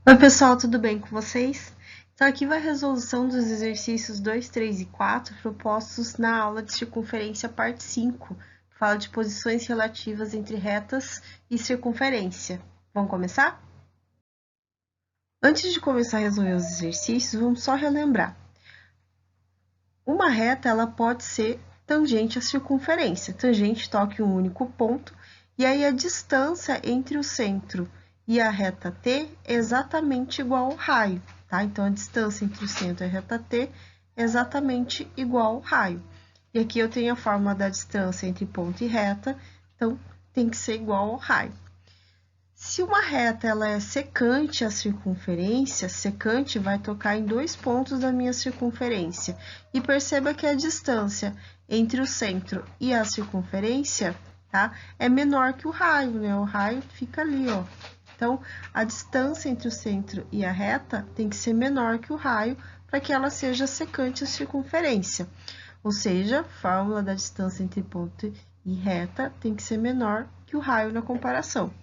Oi, pessoal, tudo bem com vocês? Então, aqui vai a resolução dos exercícios 2, 3 e 4 propostos na aula de circunferência, parte 5, que fala de posições relativas entre retas e circunferência. Vamos começar? Antes de começar a resolver os exercícios, vamos só relembrar. Uma reta, ela pode ser tangente à circunferência. Tangente toca em um único ponto, e aí a distância entre o centro e a reta T é exatamente igual ao raio, tá? Então, a distância entre o centro e a reta T é exatamente igual ao raio. E aqui eu tenho a fórmula da distância entre ponto e reta, então tem que ser igual ao raio. Se uma reta ela é secante à circunferência, secante vai tocar em dois pontos da minha circunferência. E perceba que a distância entre o centro e a circunferência, tá? É menor que o raio, né? O raio fica ali, ó. Então, a distância entre o centro e a reta tem que ser menor que o raio para que ela seja secante à circunferência. Ou seja, a fórmula da distância entre ponto e reta tem que ser menor que o raio na comparação.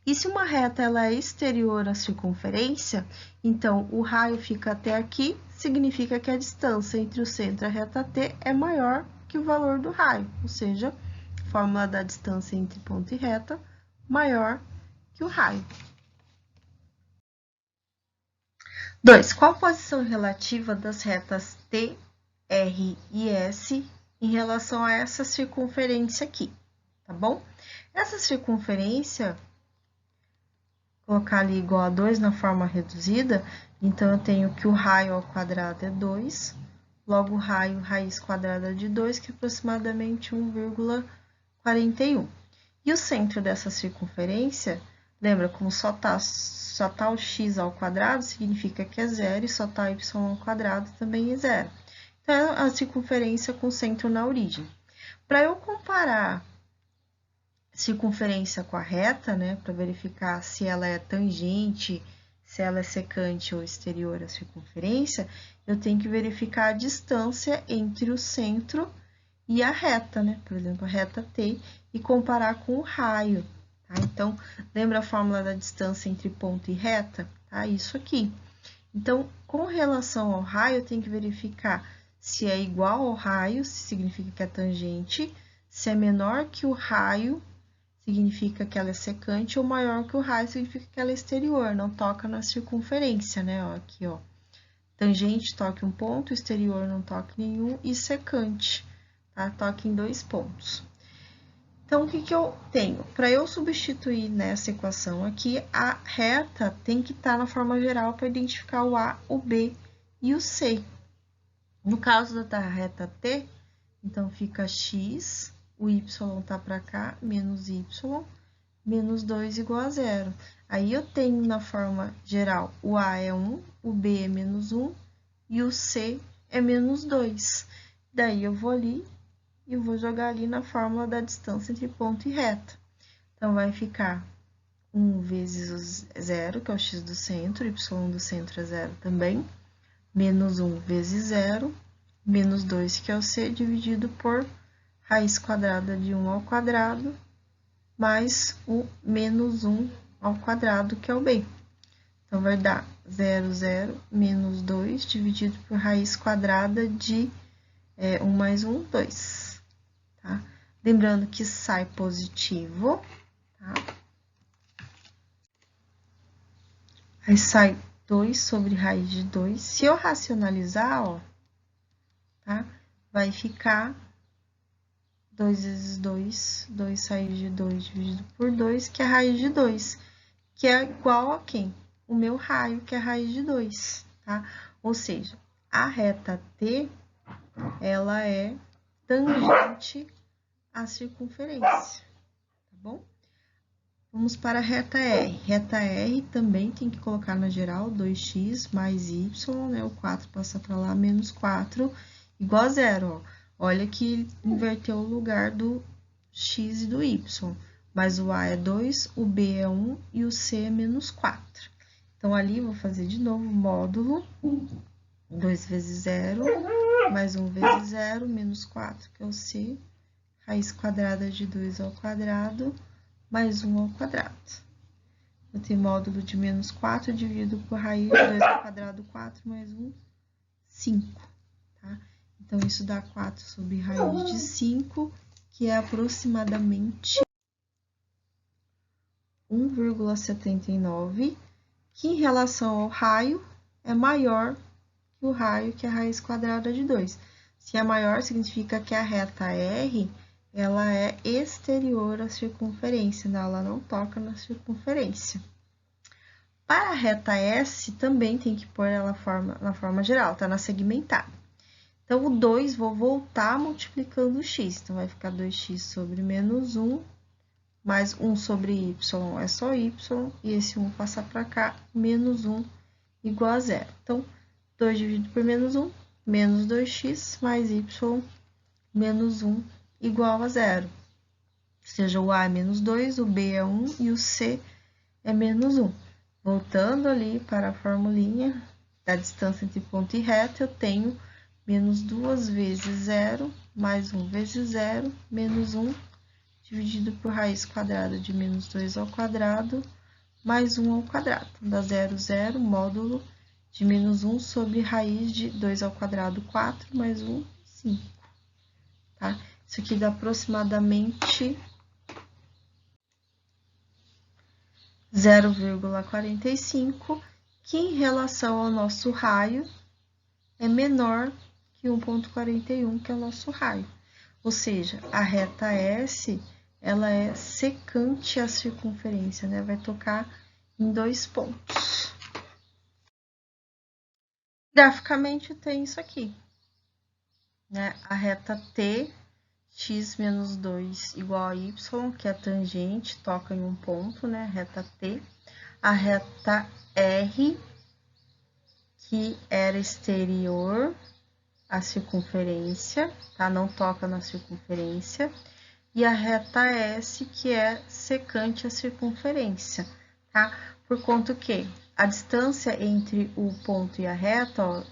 E se uma reta ela é exterior à circunferência, então o raio fica até aqui, significa que a distância entre o centro e a reta T é maior que o valor do raio, ou seja, a fórmula da distância entre ponto e reta maior que o raio. 2. Qual a posição relativa das retas T, R e S em relação a essa circunferência aqui, tá bom? Essa circunferência colocar ali igual a 2 na forma reduzida, então eu tenho que o raio ao quadrado é 2, logo o raio raiz quadrada de 2, que é aproximadamente 1,41. E o centro dessa circunferência, lembra, como só tá o x ao quadrado, significa que é zero, e só tá y ao quadrado também é zero. Então, é a circunferência com centro na origem. Para eu comparar circunferência com a reta, né, para verificar se ela é tangente, se ela é secante ou exterior à circunferência, eu tenho que verificar a distância entre o centro e a reta, né, por exemplo, a reta T, e comparar com o raio, tá? Então, lembra a fórmula da distância entre ponto e reta? Tá? Isso aqui. Então, com relação ao raio, eu tenho que verificar se é igual ao raio, se significa que é tangente, se é menor que o raio, significa que ela é secante, ou maior que o raio, significa que ela é exterior, não toca na circunferência, né? Ó, aqui, ó. Tangente toca em um ponto, exterior não toca em nenhum, e secante, tá? Toca em dois pontos. Então, o que que eu tenho? Para eu substituir nessa equação aqui, a reta tem que estar na forma geral para identificar o A, o B e o C. No caso da reta T, então fica x, o y tá para cá, menos y, menos 2 igual a zero. Aí eu tenho na forma geral o A é 1, o B é menos 1 e o C é menos 2. Daí eu vou ali e vou jogar ali na fórmula da distância entre ponto e reta. Então, vai ficar 1 vezes o zero, que é o x do centro, y do centro é zero também, menos 1 vezes zero, menos 2, que é o c, dividido por raiz quadrada de 1 ao quadrado, mais o menos 1 ao quadrado, que é o b. Então, vai dar 0, 0, menos 2, dividido por raiz quadrada de 1 mais 1, 2. Tá? Lembrando que sai positivo, tá? Aí sai 2 sobre raiz de 2. Se eu racionalizar, ó, tá? Vai ficar 2 vezes 2, 2 raiz de 2 dividido por 2, que é a raiz de 2, que é igual a quem? O meu raio, que é a raiz de 2, tá? Ou seja, a reta T, ela é tangente à circunferência, tá bom? Vamos para a reta R. Reta R também tem que colocar na geral 2x mais y, né? O 4 passa para lá, menos 4, igual a zero, ó. Olha que ele inverteu o lugar do x e do y. Mas o A é 2, o B é 1 e o C é menos 4. Então, ali, vou fazer de novo módulo 2 vezes 0, mais 1 vezes 0, menos 4, que é o C, raiz quadrada de 2 ao quadrado, mais 1 ao quadrado. vou ter módulo de menos 4 dividido por raiz de 2 ao quadrado, 4 mais 1, 5, tá? Então, isso dá 4 sobre raiz de 5, que é aproximadamente 1,79, que em relação ao raio é maior que o raio, que é a raiz quadrada de 2. Se é maior, significa que a reta R, ela é exterior à circunferência, né? Ela não toca na circunferência. Para a reta S, também tem que pôr ela na forma geral, tá? Na segmentada. Então, o 2, vou voltar multiplicando o x. Então, vai ficar 2x sobre menos 1, mais 1 sobre y é só y, e esse 1 passar para cá, menos 1 igual a 0. Então, 2 dividido por menos 1, menos 2x, mais y, menos 1 igual a 0. Ou seja, o a é menos 2, o b é 1 e o c é menos 1. Voltando ali para a formulinha da distância entre ponto e reta, eu tenho menos 2 vezes 0, mais 1 vezes 0, menos 1, dividido por raiz quadrada de menos 2 ao quadrado, mais 1 ao quadrado. Dá 0, 0, módulo de menos 1 sobre raiz de 2 ao quadrado, 4, mais 1, 5. Tá? Isso aqui dá aproximadamente 0,45, que em relação ao nosso raio é menor que 1,41, que é o nosso raio. Ou seja, a reta S, ela é secante à circunferência, né? Vai tocar em 2 pontos. Graficamente tem isso aqui, né? A reta T, x menos 2 igual a y, que é a tangente, toca em um ponto, né? Reta T. A reta R, que era exterior à circunferência, tá? Não toca na circunferência. E a reta S, que é secante à circunferência, tá? Por conta que a distância entre o ponto e a reta, ó,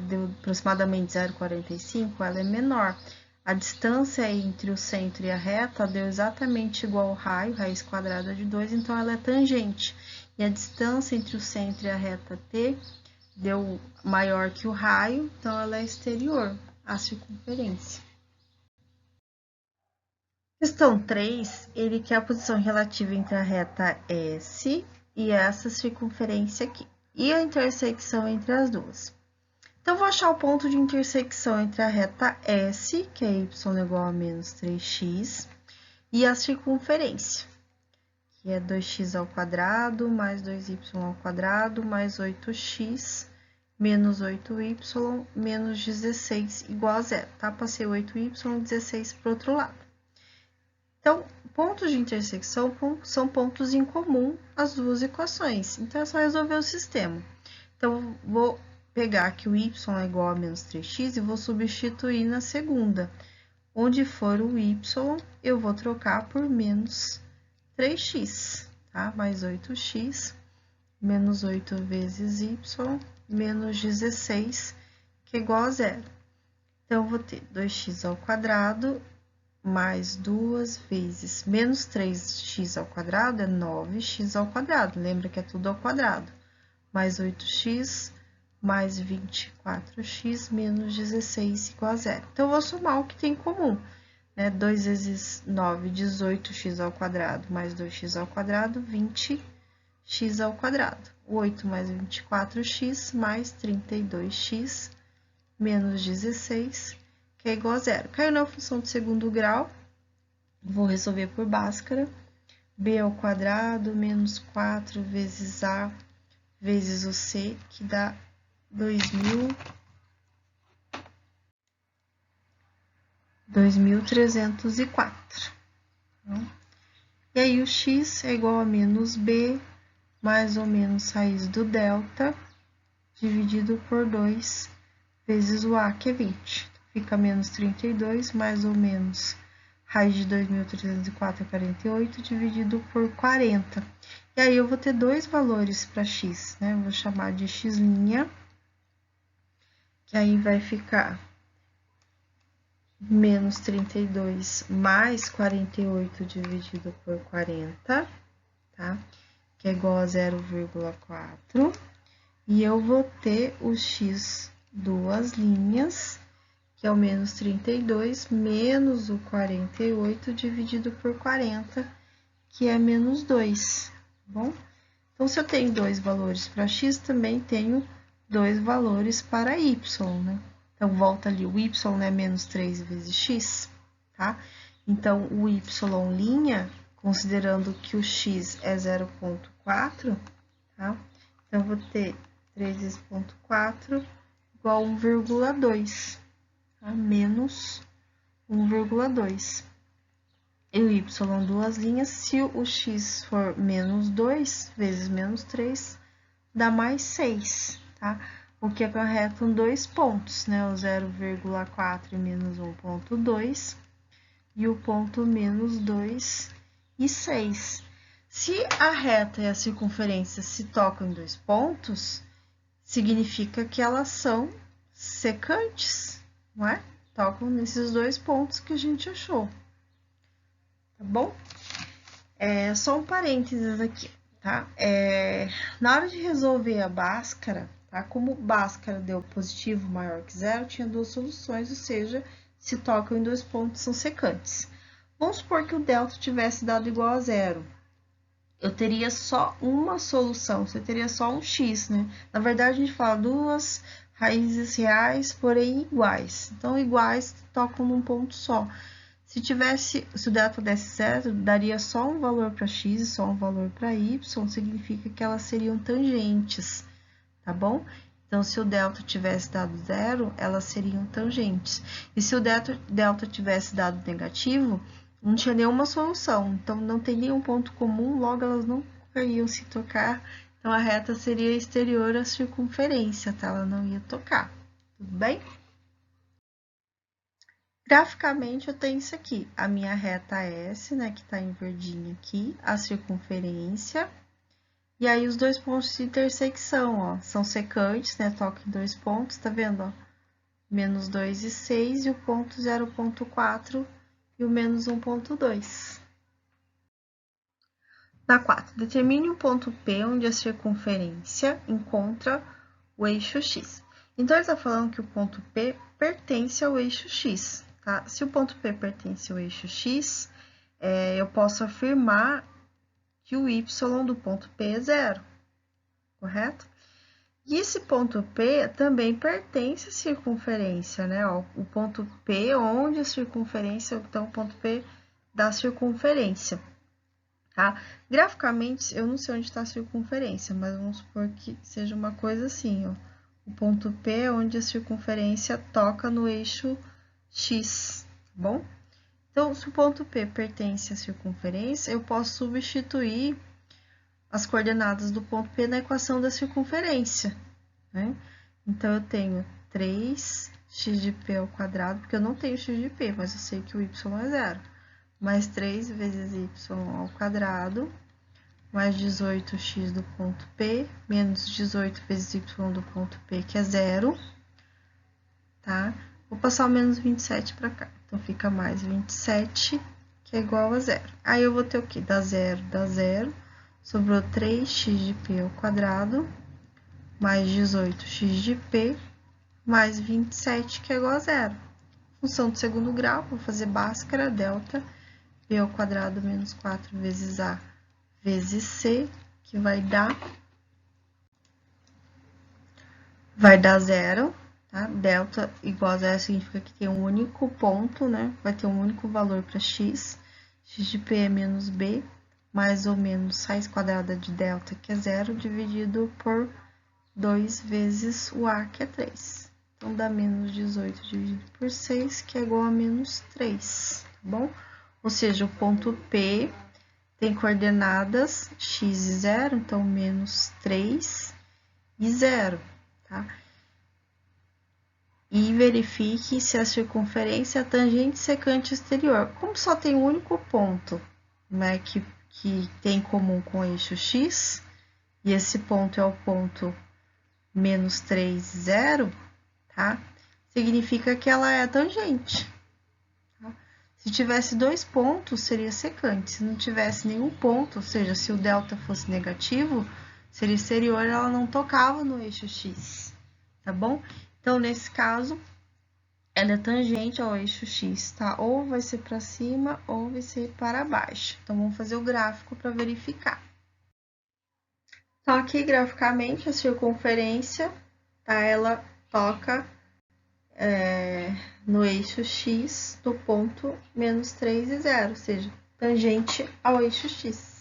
deu aproximadamente 0,45, ela é menor. A distância entre o centro e a reta deu exatamente igual ao raio, raiz quadrada de 2, então ela é tangente. E a distância entre o centro e a reta T deu maior que o raio, então ela é exterior à circunferência. Questão 3, ele quer a posição relativa entre a reta S e essa circunferência aqui, e a intersecção entre as duas. Então, vou achar o ponto de intersecção entre a reta S, que é y igual a menos 3x, e a circunferência, que é 2x ao quadrado, mais 2y ao quadrado, mais 8x, menos 8y, menos 16, igual a 0, tá? Passei 8y e 16 para o outro lado. Então, pontos de intersecção são pontos em comum às duas equações. Então, é só resolver o sistema. Então, vou pegar que o y é igual a menos 3x e vou substituir na segunda. Onde for o y, eu vou trocar por menos 3x, tá? Mais 8x, menos 8 vezes y, menos 16, que é igual a 0. Então, eu vou ter 2x ao quadrado mais 2 vezes menos 3x ao quadrado é 9x ao quadrado. Lembra que é tudo ao quadrado. Mais 8x, mais 24x, menos 16 igual a 0. Então, eu vou somar o que tem em comum, né? 2 vezes 9, 18x ao quadrado, mais 2x ao quadrado, 20x ao quadrado. 8 mais 24x, mais 32x, menos 16, que é igual a 0. Caiu na função de segundo grau, vou resolver por Bhaskara. B ao quadrado menos 4 vezes A vezes o C, que dá 2.304. E aí, o x é igual a menos B, mais ou menos raiz do delta, dividido por 2 vezes o A, que é 20. Fica menos 32, mais ou menos raiz de 2.304 é 48, dividido por 40. E aí, eu vou ter dois valores para x, né? Eu vou chamar de x', que aí vai ficar menos 32 mais 48 dividido por 40, tá? que é igual a 0,4. E eu vou ter o x duas linhas, que é o menos 32, menos o 48 dividido por 40, que é menos 2, tá bom? Então, se eu tenho dois valores para x, também tenho dois valores para y, né? Então, volta ali, o y é menos 3 vezes x, tá? Então, o y', considerando que o x é 0,4, tá? Então, eu vou ter 3 vezes 0,4 igual a 1,2, tá? Menos 1,2. E o y, duas linhas, se o x for menos 2 vezes menos 3, dá mais 6, tá? O que acarretam dois pontos, né? O 0,4 e menos 1,2 e o ponto menos 2 e 6. Se a reta e a circunferência se tocam em dois pontos, significa que elas são secantes, não é? Tocam nesses dois pontos que a gente achou. Tá bom? Só um parênteses aqui, tá? Na hora de resolver a Bhaskara, tá? Como Bhaskara deu positivo maior que zero, tinha duas soluções, ou seja, se tocam em dois pontos, são secantes. Vamos supor que o delta tivesse dado igual a zero. Eu teria só uma solução, você teria só um x, né? Na verdade, a gente fala duas raízes reais, porém iguais. Então, iguais tocam num ponto só. Se o delta desse zero, daria só um valor para x e só um valor para y, significa que elas seriam tangentes, tá bom? Então, se o delta tivesse dado zero, elas seriam tangentes. E se o delta tivesse dado negativo, não tinha nenhuma solução. Então, não tem nenhum ponto comum, logo elas não iriam se tocar. Então, a reta seria exterior à circunferência, tá? Ela não ia tocar, tudo bem? Graficamente, eu tenho isso aqui, a minha reta S, né, que tá em verdinho aqui, a circunferência, e aí os dois pontos de intersecção, ó, são secantes, né, toca em dois pontos, tá vendo, ó, menos 2 e 6, e o ponto 0,4 e o menos 1,2. Na 4, determine um ponto P onde a circunferência encontra o eixo X. Então, ele está falando que o ponto P pertence ao eixo X, tá? Se o ponto P pertence ao eixo X, eu posso afirmar que o y do ponto P é zero, correto? E esse ponto P também pertence à circunferência, né? Ó, o ponto P onde a circunferência, então o ponto P da circunferência, tá? Graficamente, eu não sei onde está a circunferência, mas vamos supor que seja uma coisa assim, ó. O ponto P é onde a circunferência toca no eixo X, tá bom? Então, se o ponto P pertence à circunferência, eu posso substituir as coordenadas do ponto P na equação da circunferência, né? Então, eu tenho 3x de P ao quadrado, porque eu não tenho x de P, mas eu sei que o y é zero, mais 3 vezes y ao quadrado, mais 18x do ponto P, menos 18 vezes y do ponto P, que é zero, tá? Vou passar o menos 27 para cá. Então, fica mais 27, que é igual a zero. Aí, eu vou ter o quê? Dá zero. Sobrou 3x de P ao quadrado, mais 18x de P, mais 27, que é igual a zero. Função do segundo grau, vou fazer Bhaskara, delta, P ao quadrado menos 4 vezes A vezes C, que vai dar zero, tá? Delta igual a zero significa que tem um único ponto, né? Vai ter um único valor para x. X de P é menos B, mais ou menos raiz quadrada de delta, que é zero, dividido por 2 vezes o A, que é 3. Então, dá menos 18 dividido por 6, que é igual a menos 3, tá bom? Ou seja, o ponto P tem coordenadas x e 0, então menos 3 e 0, tá? E verifique se a circunferência é tangente secante exterior. Como só tem um único ponto, né, que tem em comum com o eixo x, e esse ponto é o ponto menos 3, 0, tá? Significa que ela é tangente. Tá? Se tivesse 2 pontos, seria secante. Se não tivesse nenhum ponto, ou seja, se o delta fosse negativo, seria exterior, ela não tocava no eixo X, tá bom? Então, nesse caso, ela é tangente ao eixo X, tá? Ou vai ser para cima ou vai ser para baixo. Então, vamos fazer o gráfico para verificar. Então, aqui, graficamente, a circunferência, tá? Ela toca no eixo X do ponto -3 e 0, ou seja, tangente ao eixo X.